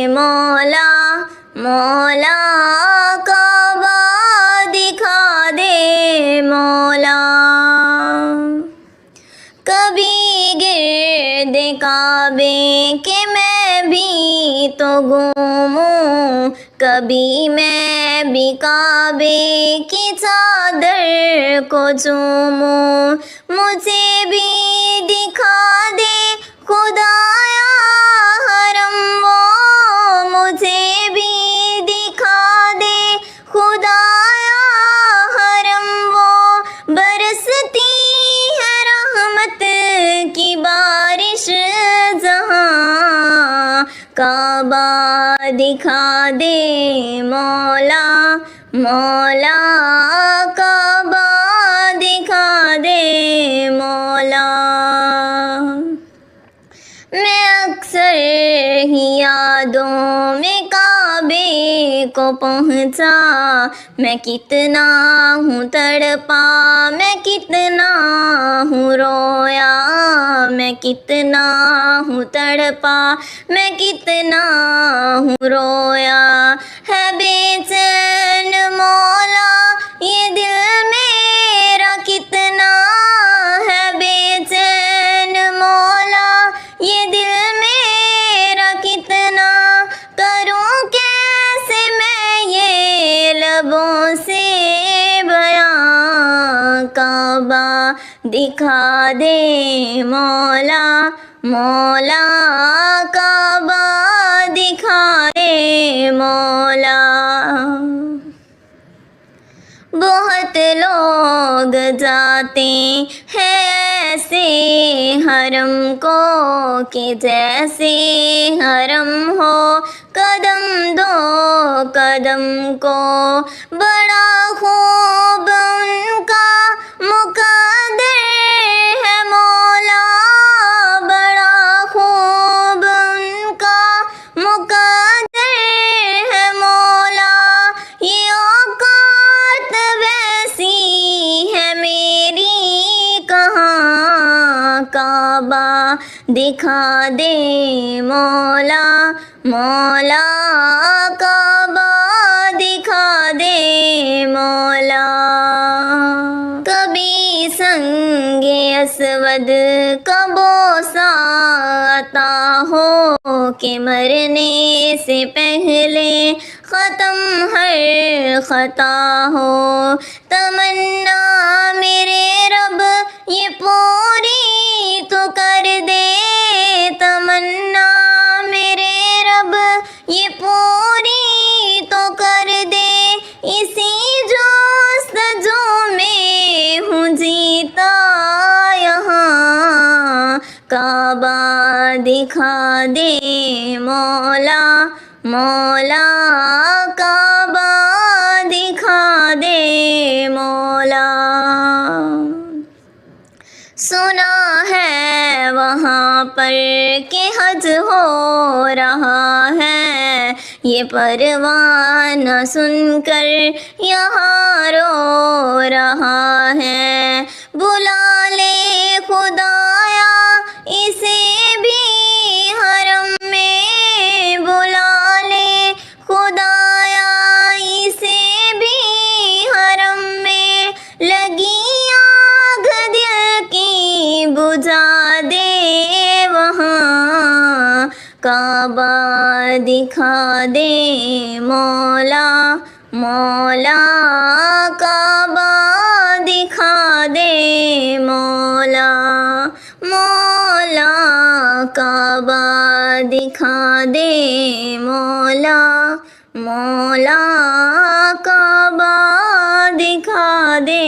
مولا مولا کعبہ دکھا دے مولا کبھی گرد کعبے کے میں بھی تو گھوموں کبھی میں بھی کعبے کی چادر کو چوموں مجھے بھی دکھا دے خدایا حرم وہ مجھے بھی دکھا دے خدایا حرم وہ برستی ہے رحمت کی بارش جہاں کعبہ دکھا دے مولا مولا کعبہ دکھا دے مولا میں اکثر ہی یادوں میں کعبے کو پہنچا میں کتنا ہوں تڑپا میں کتنا ہوں رویا میں کتنا ہوں تڑپا میں کتنا ہوں رویا ہے بے چین مولا یہ دل میرا کتنا ہے بے چین مولا یہ دل میرا کتنا کروں کیسے میں یہ لبوں سے بیان کعبہ دکھا دے مولا مولا کعبہ دکھا دے مولا بہت لوگ جاتے ہیں ایسے حرم کو کہ جیسے حرم ہو قدم دو قدم کو بڑا خوب ان کا مقدر ہے مولا بڑا خوب ان کا مقدر ہے مولا یہ اوقات ویسی ہے میری کہاں کعبہ دکھا دے مولا مولا کعبہ دکھا دے مولا کبھی سنگ اسود کا بوسہ عطا ہو کہ مرنے سے پہلے ختم ہر خطا ہو تمنا میرے رب یہ پوری تو کر دے تمنا میرے رب یہ پوری تو کر دے اسی جستجو میں ہوں جیتا یہاں کعبہ دکھا دے مولا مولا کعبہ دکھا دے مولا سنا ہے وہاں پر کہ حج ہو رہا ہے یہ پروانہ سن کر یہاں رو رہا ہے بلا لے خدایا اسے بھی حرم میں بلا لے خدایا اسے بھی حرم میں لگی آگ دل کی بجھا دے وہاں کعبہ دکھا دے مولا مولا کعبہ دکھا دے مولا مولا کعبہ دکھا دے مولا مولا کعبہ دکھا دے